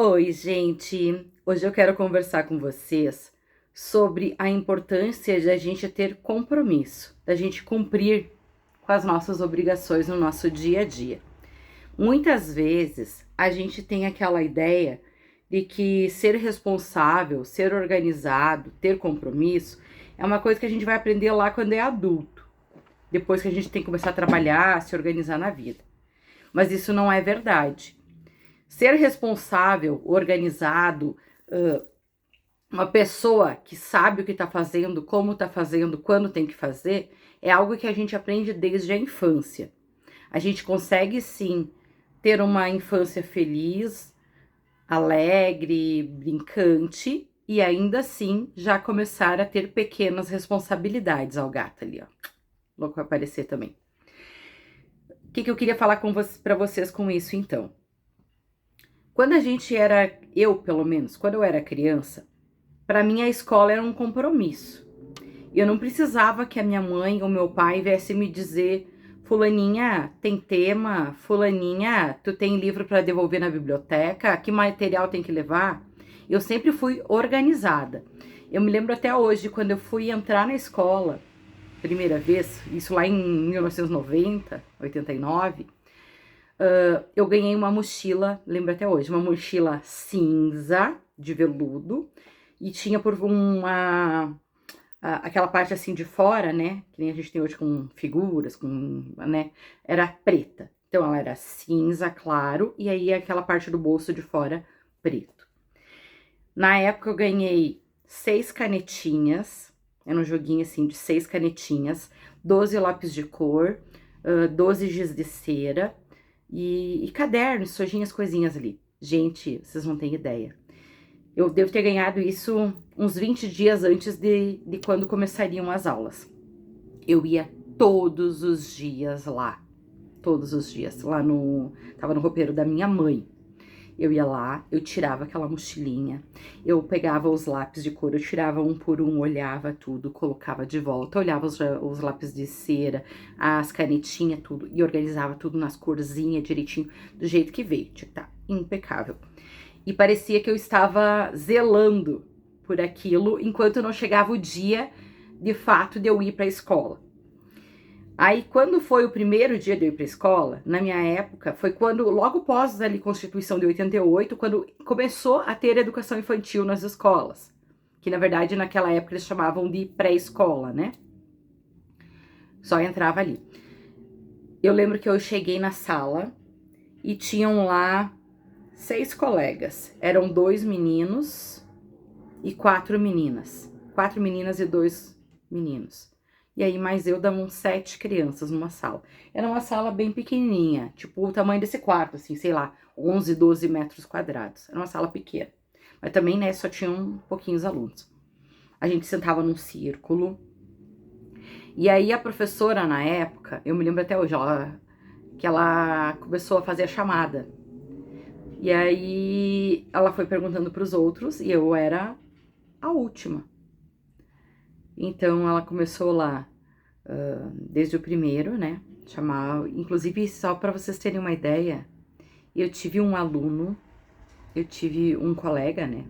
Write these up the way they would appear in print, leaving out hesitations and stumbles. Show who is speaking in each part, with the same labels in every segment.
Speaker 1: Oi, gente! Hoje eu quero conversar com vocês sobre a importância de a gente ter compromisso, da gente cumprir com as nossas obrigações no nosso dia a dia. Muitas vezes a gente tem aquela ideia de que ser responsável, ser organizado, ter compromisso é uma coisa que a gente vai aprender lá quando é adulto, depois que a gente tem que começar a trabalhar, se organizar na vida. Mas isso não é verdade. Ser responsável, organizado, uma pessoa que sabe o que está fazendo, como está fazendo, quando tem que fazer, é algo que a gente aprende desde a infância. A gente consegue sim ter uma infância feliz, alegre, brincante e ainda assim já começar a ter pequenas responsabilidades. Ao gato ali, ó. Louco vai aparecer também. O que eu queria falar para vocês com isso então? Quando a gente era, eu pelo menos, quando eu era criança, para mim a escola era um compromisso. Eu não precisava que a minha mãe ou meu pai viesse me dizer: fulaninha, tem tema, fulaninha, tu tem livro para devolver na biblioteca, que material tem que levar? Eu sempre fui organizada. Eu me lembro até hoje, quando eu fui entrar na escola, primeira vez, isso lá em 1990, 89, eu ganhei uma mochila, lembro até hoje, uma mochila cinza, de veludo, e tinha por aquela parte assim de fora, né, que nem a gente tem hoje com figuras, né, era preta. Então ela era cinza, claro, e aí aquela parte do bolso de fora, preto. Na época eu ganhei 6 canetinhas, era um joguinho assim de 6 canetinhas, 12 lápis de cor, 12 giz de cera, e cadernos, sujinhas, coisinhas ali. Gente, vocês não têm ideia. Eu devo ter ganhado isso uns 20 dias antes de quando começariam as aulas. Eu ia todos os dias lá. Todos os dias. Tava no roupeiro da minha mãe. Eu ia lá, eu tirava aquela mochilinha, eu pegava os lápis de cor, eu tirava um por um, olhava tudo, colocava de volta, olhava os lápis de cera, as canetinhas, tudo, e organizava tudo nas corzinhas direitinho, do jeito que veio, tá impecável. E parecia que eu estava zelando por aquilo, enquanto não chegava o dia, de fato, de eu ir para a escola. Aí, quando foi o primeiro dia de eu ir para a escola, na minha época, foi quando, logo após a Constituição de 88, quando começou a ter educação infantil nas escolas. Que, na verdade, naquela época eles chamavam de pré-escola, né? Só entrava ali. Eu lembro que eu cheguei na sala e tinham lá 6 colegas. Eram 2 meninos e 4 meninas. 4 meninas e 2 meninos. E aí, mais eu, davam 7 crianças numa sala. Era uma sala bem pequenininha, tipo o tamanho desse quarto, assim, sei lá, 11, 12 metros quadrados. Era uma sala pequena. Mas também, né, só tinham pouquinhos alunos. A gente sentava num círculo. E aí, a professora, na época, eu me lembro até hoje, que ela começou a fazer a chamada. E aí, ela foi perguntando para os outros e eu era a última. Então, ela começou lá, desde o primeiro, né, inclusive, só para vocês terem uma ideia, eu tive um aluno, eu tive um colega, né,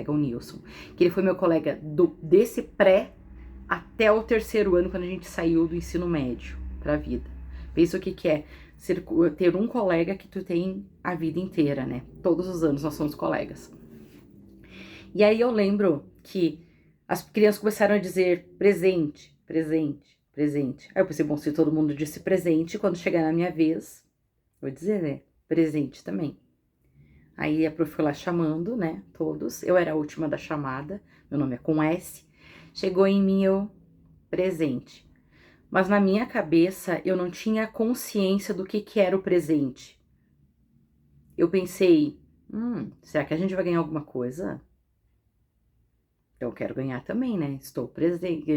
Speaker 1: o Nilson, que ele foi meu colega desse pré até o 3º ano, quando a gente saiu do ensino médio pra vida. Pensa o que é ter um colega que tu tem a vida inteira, né, todos os anos nós somos colegas. E aí eu lembro que as crianças começaram a dizer presente, presente, presente. Aí eu pensei, bom, se todo mundo disse presente, quando chegar na minha vez, vou dizer, né, presente também. Aí a prof foi lá chamando, né, todos. Eu era a última da chamada, meu nome é com S. Chegou em mim, eu, presente. Mas na minha cabeça, eu não tinha consciência do que era o presente. Eu pensei, será que a gente vai ganhar alguma coisa? Eu quero ganhar também, né? Estou presente,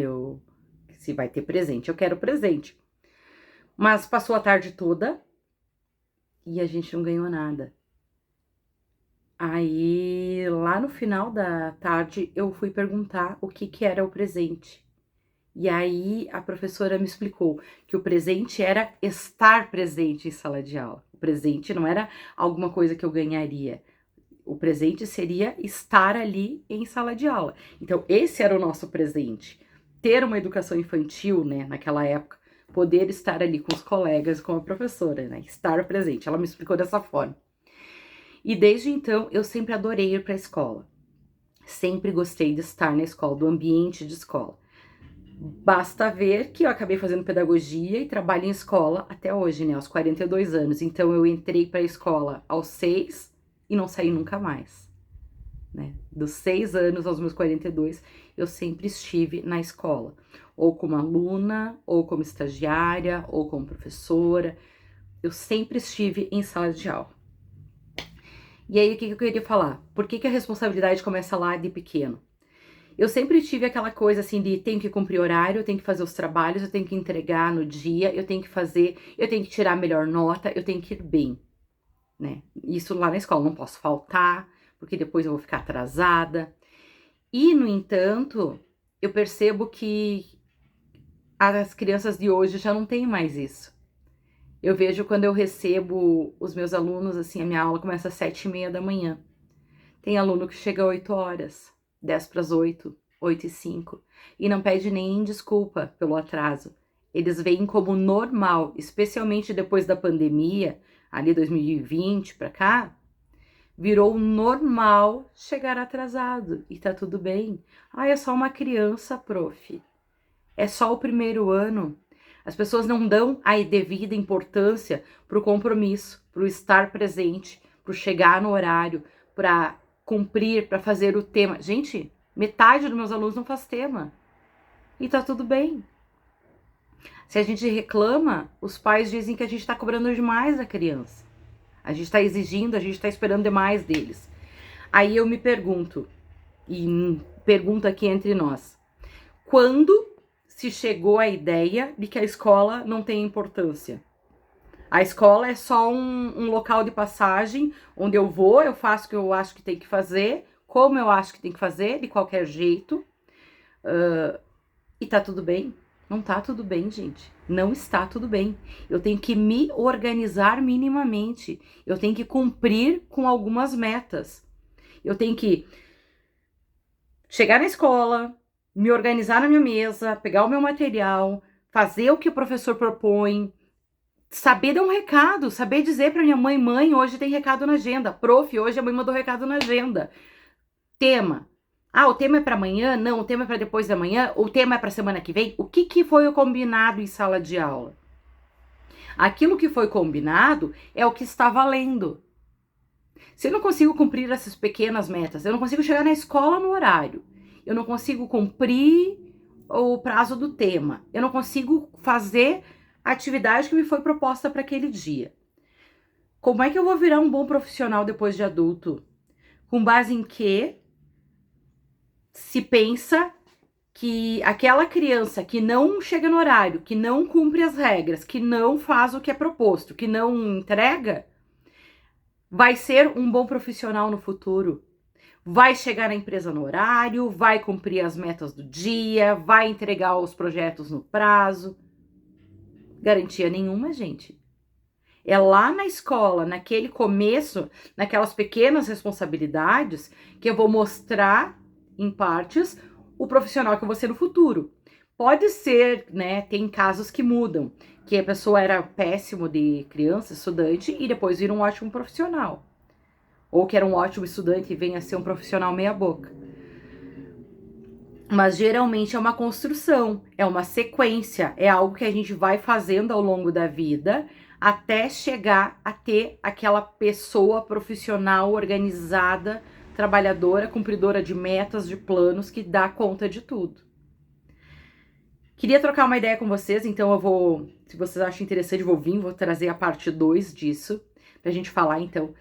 Speaker 1: se vai ter presente, eu quero presente. Mas passou a tarde toda e a gente não ganhou nada. Aí, lá no final da tarde, eu fui perguntar o que era o presente. E aí, a professora me explicou que o presente era estar presente em sala de aula. O presente não era alguma coisa que eu ganharia. O presente seria estar ali em sala de aula. Então, esse era o nosso presente. Ter uma educação infantil, né, naquela época, poder estar ali com os colegas, com a professora, né, estar presente. Ela me explicou dessa forma. E desde então, eu sempre adorei ir para a escola. Sempre gostei de estar na escola, do ambiente de escola. Basta ver que eu acabei fazendo pedagogia e trabalho em escola até hoje, né, aos 42 anos. Então, eu entrei para a escola aos 6 e não saí nunca mais, né? Dos 6 anos aos meus 42, eu sempre estive na escola. Ou como aluna, ou como estagiária, ou como professora. Eu sempre estive em sala de aula. E aí, o que eu queria falar? Por que a responsabilidade começa lá de pequeno? Eu sempre tive aquela coisa assim de tenho que cumprir horário, eu tenho que fazer os trabalhos, eu tenho que entregar no dia, eu tenho que tirar a melhor nota, eu tenho que ir bem, né? Isso lá na escola, não posso faltar, porque depois eu vou ficar atrasada. E, no entanto, eu percebo que as crianças de hoje já não têm mais isso. Eu vejo quando eu recebo os meus alunos, assim, a minha aula começa às 7h30 da manhã. Tem aluno que chega às 8 horas, 10 para as 8, 8h05, e não pede nem desculpa pelo atraso. Eles veem como normal, especialmente depois da pandemia, ali 2020 para cá, virou normal chegar atrasado e tá tudo bem. Ah, é só uma criança, prof. É só o primeiro ano. As pessoas não dão a devida importância pro compromisso, pro estar presente, pro chegar no horário, para cumprir, para fazer o tema. Gente, metade dos meus alunos não faz tema. E tá tudo bem. Se a gente reclama, os pais dizem que a gente tá cobrando demais da criança. A gente tá exigindo, a gente tá esperando demais deles. Aí eu me pergunto, e pergunto aqui entre nós, quando se chegou à ideia de que a escola não tem importância? A escola é só um local de passagem, onde eu vou, eu faço o que eu acho que tem que fazer, como eu acho que tem que fazer, de qualquer jeito, e tá tudo bem? Não tá tudo bem, gente. Não está tudo bem. Eu tenho que me organizar minimamente. Eu tenho que cumprir com algumas metas. Eu tenho que chegar na escola, me organizar na minha mesa, pegar o meu material, fazer o que o professor propõe, saber dar um recado, saber dizer para minha mãe, mãe, hoje tem recado na agenda. Prof, hoje a mãe mandou recado na agenda. Tema. Ah, o tema é para amanhã? Não, o tema é para depois da manhã? O tema é para semana que vem? O que foi o combinado em sala de aula? Aquilo que foi combinado é o que está valendo. Se eu não consigo cumprir essas pequenas metas, eu não consigo chegar na escola no horário, eu não consigo cumprir o prazo do tema, eu não consigo fazer a atividade que me foi proposta para aquele dia. Como é que eu vou virar um bom profissional depois de adulto? Com base em que se pensa que aquela criança que não chega no horário, que não cumpre as regras, que não faz o que é proposto, que não entrega, vai ser um bom profissional no futuro. Vai chegar na empresa no horário, vai cumprir as metas do dia, vai entregar os projetos no prazo. Garantia nenhuma, gente. É lá na escola, naquele começo, naquelas pequenas responsabilidades, que eu vou mostrar, em partes, o profissional que eu vou ser no futuro. Pode ser, né, tem casos que mudam, que a pessoa era péssimo de criança, estudante, e depois vira um ótimo profissional. Ou que era um ótimo estudante e venha a ser um profissional meia boca. Mas geralmente é uma construção, é uma sequência, é algo que a gente vai fazendo ao longo da vida até chegar a ter aquela pessoa profissional, organizada, trabalhadora, cumpridora de metas, de planos, que dá conta de tudo. Queria trocar uma ideia com vocês, então eu vou, se vocês acham interessante, vou trazer a parte 2 disso, pra gente falar então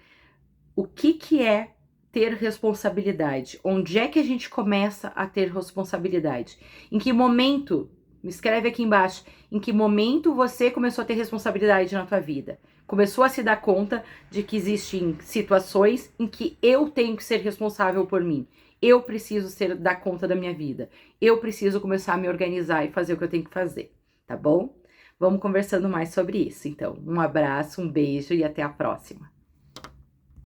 Speaker 1: o que é ter responsabilidade. Onde é que a gente começa a ter responsabilidade? Em que momento? Me escreve aqui embaixo. Em que momento você começou a ter responsabilidade na tua vida? Começou a se dar conta de que existem situações em que eu tenho que ser responsável por mim. Eu preciso dar conta da minha vida. Eu preciso começar a me organizar e fazer o que eu tenho que fazer, tá bom? Vamos conversando mais sobre isso. Então, um abraço, um beijo e até a próxima.